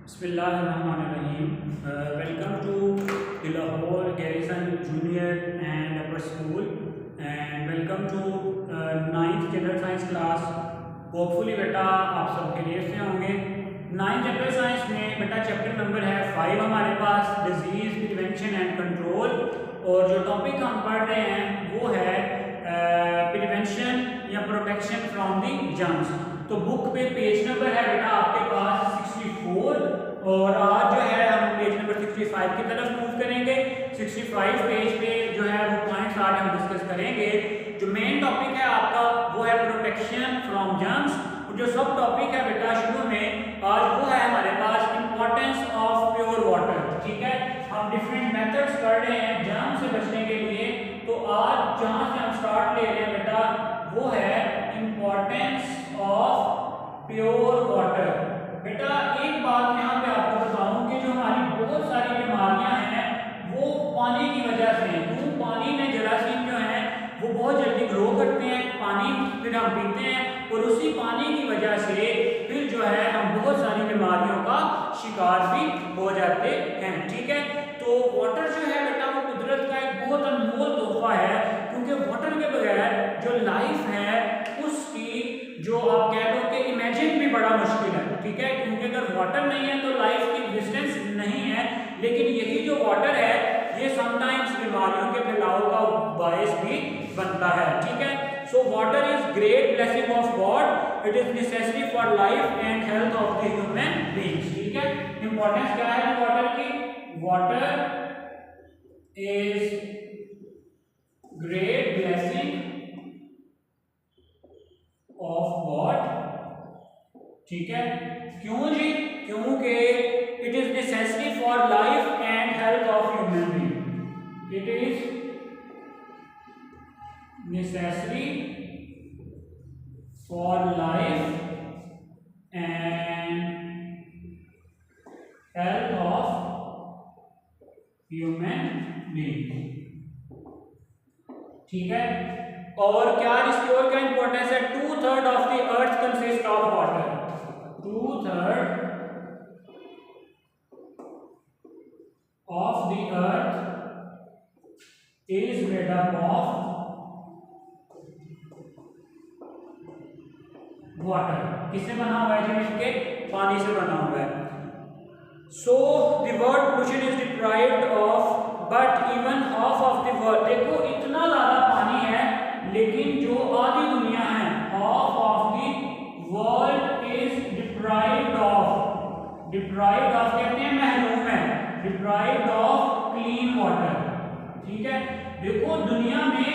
Bismillahirrahmanirrahim. Welcome to the Lahore Garrison Junior and Upper School and welcome to 9th General Science class. Hopefully बेटा आप सब खैरियत से होंगे। 9th जनरल साइंस में बेटा चैप्टर नंबर है 5 हमारे पास, डिजीज प्रिवेंशन एंड कंट्रोल। और जो टॉपिक हम पढ़ रहे हैं वो है प्रिवेंशन या प्रोटेक्शन फ्रॉम दी जर्म्स। तो बुक पे पेज नंबर है बेटा आपके पास 64 और आज जो है हम पेज नंबर 65 की तरफ मूव करेंगे। 65 पेज पे जो है वो पॉइंट्स आज हम डिस्कस करेंगे। जो मेन टॉपिक है आपका वो है प्रोटेक्शन फ्रॉम जर्म्स। जो सब टॉपिक है बेटा शुरू में आज वो है हमारे पास इंपॉर्टेंस ऑफ प्योर वाटर। ठीक है, हम डिफरेंट मेथड्स कर रहे हैं जर्म से बचने के लिए। तो आज जहां से हम स्टार्ट ले रहे हैं बेटा वो है इंपॉर्टेंस ऑफ प्योर वाटर। बेटा एक बात यहाँ पे आपको बताऊं कि जो हमारी बहुत सारी बीमारियां हैं वो पानी की वजह से हैं। क्यों? पानी में जरासीम जो हैं वो बहुत जल्दी ग्रो करते हैं, पानी फिर हम पीते हैं और उसी पानी की वजह से फिर जो है हम बहुत सारी बीमारियों का शिकार भी हो जाते हैं। ठीक है, तो वाटर जो है बेटा वो कुदरत का एक बहुत अनमोल तोहफा है, क्योंकि वाटर के बगैर जो लाइफ है उसकी जो आप कह लो कि इमेजिन भी बड़ा मुश्किल है। ठीक है, क्योंकि अगर वाटर नहीं है तो लाइफ की एग्जिस्टेंस नहीं है। लेकिन यही जो वाटर है ये समटाइम्स बीमारियों के फैलाव का बायस भी बनता है। ठीक है, so water is great blessing of God, it is necessary for life and health of the human beings. ठीक है, इंपॉर्टेंस क्या है वाटर की? Water is great blessing of God. ठीक है, क्यों जी? क्योंकि it is necessary for life and health of human being. It is necessary for life and health of human being. ठीक है, और क्या इसकी और क्या इंपॉर्टेंस है? 2/3 of the earth consist of water. 2/3 of the earth is made up of water। किससे बना हुआ है जी? मिलके पानी से बना हुआ है। So the word pollution is deprived of, but even half of the world। देखो इतना ज्यादा पानी है लेकिन जो आधी दुनिया है, half of the world is deprived of। deprived of कहते हैं महरूम है, deprived of clean water। ठीक है, देखो दुनिया में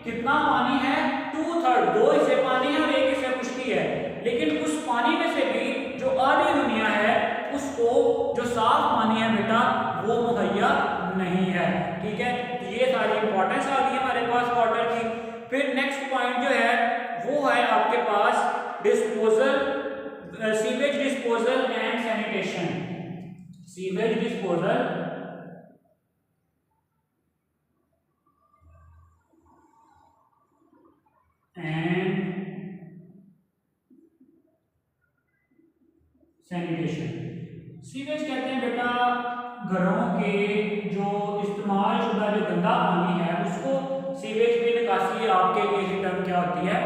कितना पानी है? 2/3, 2 हिस्से पानी है और 1 हिस्सा खुश्की है। लेकिन उस पानी में से भी जो आधी दुनिया है उसको जो साफ पानी है बेटा वो मुहैया नहीं है। ठीक है, तो ये सारी इंपॉर्टेंस आ गई हमारे पास वाटर की। फिर नेक्स्ट पॉइंट जो है वो है आपके पास disposal, sewage disposal and sanitation. Sewage disposal and sanitation. Sewage कहते हैं बेटा घरों के जो इस्तेमाल शुदा जो गंदा पानी है उसको सीवेज में निकासी आपके लिए ही टर्म क्या होती है?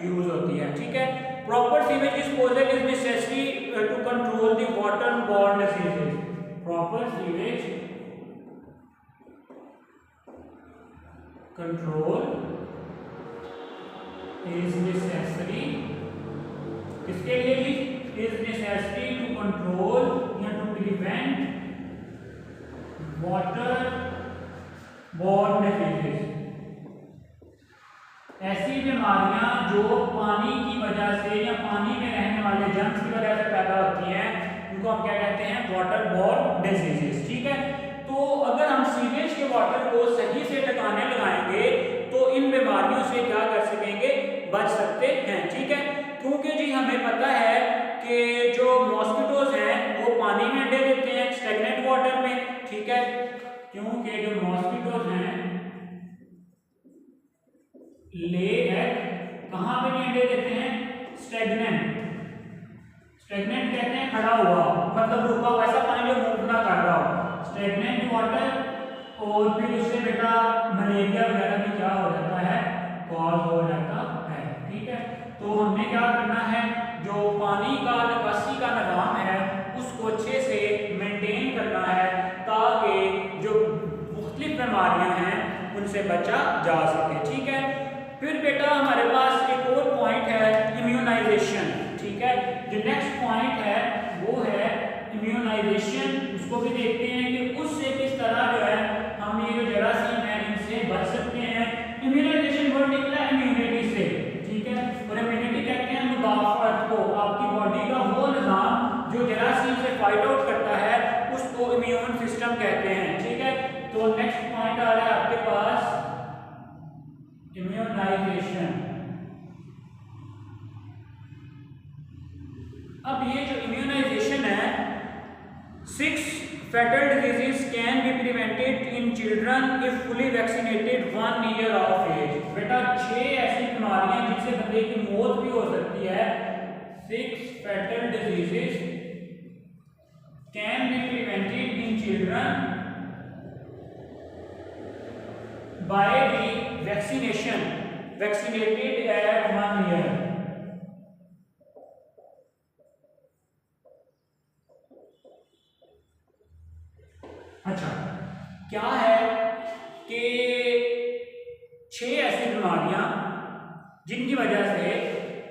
यूज होती है। ठीक है, proper sewage disposal is necessary to control the water borne diseases. Proper sewage control is necessary, किसके लिए जी? इज नेसेसरी टू कंट्रोल या to prevent water borne diseases. ऐसी बीमारियां जो पानी की वजह से या पानी में रहने वाले जर्म्स की वजह से पैदा होती हैं उनको हम क्या कहते हैं? Water borne diseases. ठीक है, तो अगर हम सीवेज के वाटर को सही से ठिकाने लगाएंगे तो इन बीमारियों से क्या कर सकेंगे? बच सकते हैं। ठीक है, क्योंकि जी हमें पता है कि जो मॉस्किटोज हैं वो पानी में अंडे देते हैं, स्टेगनेंट वाटर में। ठीक है, क्योंकि जो मॉस्किटोज हैं ले एग कहां पे नहीं अंडे देते हैं? स्टेगनेंट। स्टेगनेंट कहते हैं खड़ा हुआ, मतलब रुका हुआ उसको अच्छे से मेंटेन करना है ताकि जो मुख्तलिफ बीमारियां हैं उनसे बचा जा सके। ठीक है, फिर बेटा हमारे पास एक और पॉइंट है इम्यूनाइजेशन। ठीक है, जो नेक्स्ट पॉइंट है वो है इम्यूनाइजेशन। उसको भी देखते हैं कि उससे किस तरह जो है हम ये जो जरासीम है इनसे बच सकते हैं। इम्यूनाइजेशन वर्ड निकला इम्यूनिटी से। ठीक है, और इम्यूनिटी कहते हैं मुदाफत को, आपकी बॉडी का वो निज़ाम जो जरासीम से फाइट आउट करता है उसको इम्यून सिस्टम कहते हैं। ठीक है, तो नेक्स्ट पॉइंट आ रहा है आपके पास इम्यूनाइजेशन। अब ये जो इम्यूनाइजेशन है, 6 fatal diseases can be prevented in children if fully vaccinated 1 year of age। बेटा 6 ऐसी बीमारियां जिनसे बंदे की मौत भी हो सकती है, 6 fatal diseases can be prevented in children by the vaccination, vaccinated at 1 year। अच्छा, क्या है कि 6 ऐसी बीमारियां जिनकी वजह से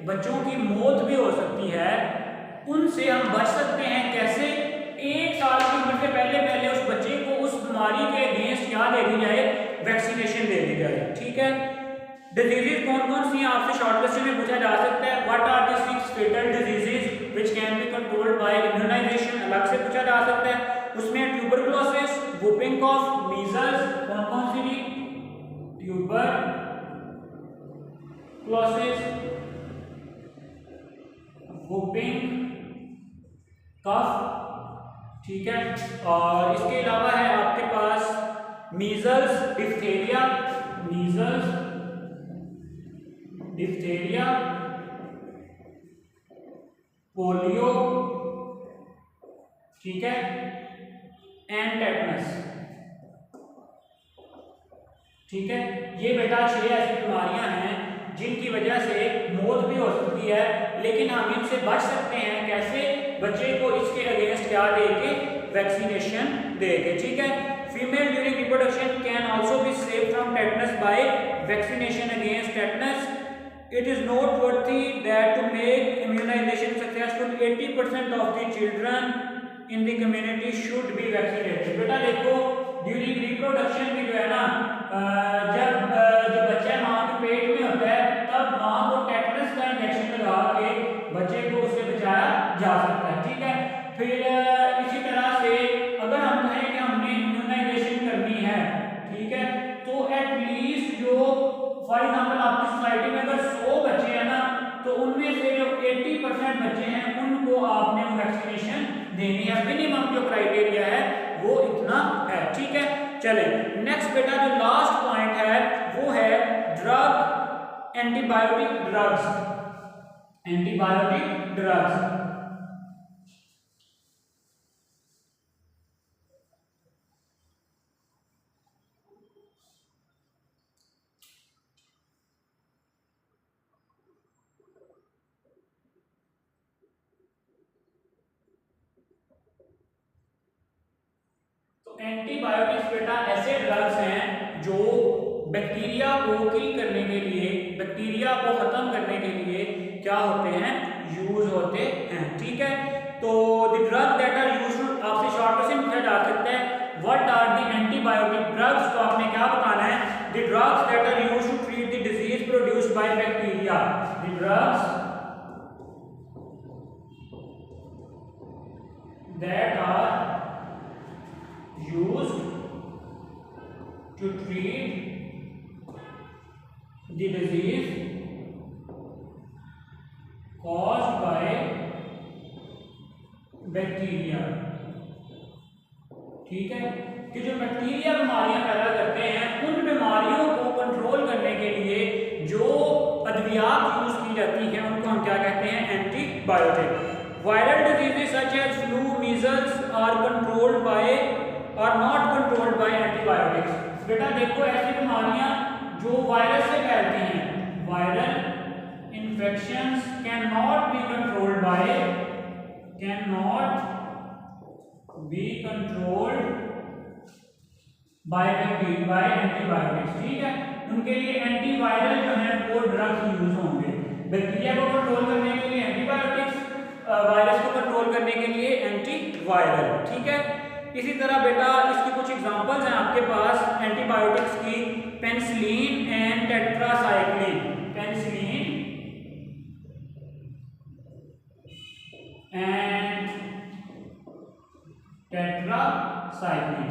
बच्चों की मौत भी हो सकती है, उनसे हम बच सकते हैं। कैसे? 1 साल की उम्र से पहले पहले उस बच्चे को उस बीमारी के अगेंस्ट क्या दे दी जाए, वैक्सीनेशन दे दी जाए। ठीक है, डिजीजेज कौन कौन सी हैं आपसे शॉर्ट क्वेश्चन में पूछा जा सकता है। What are the 6 fatal diseases which can be controlled by immunization, अलग से पूछा जा सकता है। उसमें ट्यूबरकुलोसिस, वुपिंग कॉफ, मीजल्स, कौन कौन सी भी, ट्यूबरकुलोसिस, वुपिंग कफ। ठीक है, और इसके अलावा है आपके पास measles, diphtheria, measles, diphtheria, polio, ठीक है, एंड टेटनस। ठीक है, ये बेटा 6 ऐसी बीमारियां हैं जिनकी वजह से मौत भी हो सकती है, लेकिन हम इनसे बच सकते हैं। कैसे? बच्चे को इसके अगेंस्ट क्या देके, वैक्सीनेशन देके। ठीक है, female during reproduction can also be save from tetanus by vaccination against tetanus. It is noteworthy that to make immunization successful, 80% of the children in the community should be vaccinated। बेटा देखो, during reproduction भी जो है ना, जब बच्चा माँ के पेट में होता है तब माँ को टेटनस का इंजेक्शन लगा के बच्चे को उससे बचाया जा सकता है। ठीक है, फिर इसी तरह से अगर हम कहें कि हमने इम्यूनाइजेशन करनी है, ठीक है, तो एटलीस्ट जो फॉर एग्जाम्पल आपकी सोसाइटी में अगर 100 बच्चे हैं ना, तो उनमें से जो 80% बच्चे हैं उनको आपने वैक्सीनेशन देनी है। मिनिमम जो क्राइटेरिया है वो इतना है। ठीक है, चले नेक्स्ट बेटा, जो लास्ट पॉइंट है वो है drug, antibiotic drugs, antibiotic drugs. Antibiotics बेटा ऐसे ड्रग्स हैं जो बैक्टीरिया को किल करने के लिए, बैक्टीरिया को खत्म करने के लिए क्या होते हैं, यूज होते हैं। ठीक है, तो the drug that are used, आपसे शॉर्ट क्वेश्चन पूछा जा सकता है what are the antibiotic drugs, तो आपने क्या बताना है, the drugs that are used to treat the disease produced by bacteria, the drugs that are used to treat the disease caused by bacteria। ठीक है, कि जो बैक्टीरिया बीमारियां पैदा करते हैं उन बीमारियों को कंट्रोल करने के लिए जो अद्वियात यूज की जाती हैं उनको हम क्या कहते हैं, antibiotic. Viral diseases such as flu, measles are controlled by और नॉट कंट्रोल्ड बाय एंटीबायोटिक्स। बेटा देखो, ऐसी बीमारियां जो वायरस से फैलती हैं, viral infections can not be controlled by, can not be controlled by antibiotics. ठीक है, उनके लिए एंटीवायरल जो है वो ड्रग्स यूज होंगे। बैक्टीरिया को कंट्रोल करने के लिए एंटीबायोटिक्स, वायरस को कंट्रोल करने के लिए एंटीवायरल। ठीक है, इसी तरह बेटा इसकी कुछ एग्जांपल्स हैं आपके पास एंटीबायोटिक्स की, penicillin and tetracycline. Penicillin and tetracycline,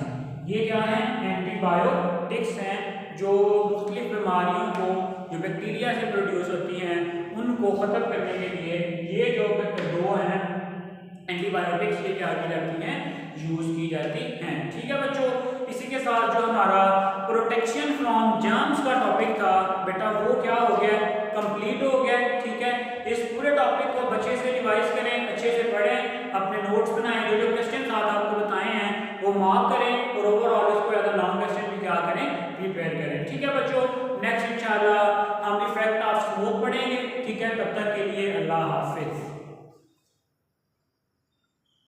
ये क्या है? एंटीबायोटिक्स हैं जो मुख्तलिफ बीमारियों को जो बैक्टीरिया से प्रोड्यूस होती हैं उनको ख़त्म करने के लिए ये जो दो हैं एंटीबायोटिक्स ये क्या की जाती हैं? यूज़ की जाती हैं। ठीक है बच्चों, इसी के साथ जो हमारा प्रोटेक्शन फ्रॉम जर्म्स का टॉपिक था बेटा वो क्या हो गया? कंप्लीट हो गया। ठीक है, इस पूरे टॉपिक को अच्छे से रिवाइज करें, अच्छे से पढ़ें, अपने नोट्स बनाएं, जो जो क्वेश्चन आज आपको बताए हैं वो मार्क करें और ओवरऑल इसको एज अ लॉन्ग क्वेश्चन भी क्या करें? प्रिपेयर करें। ठीक है बच्चों।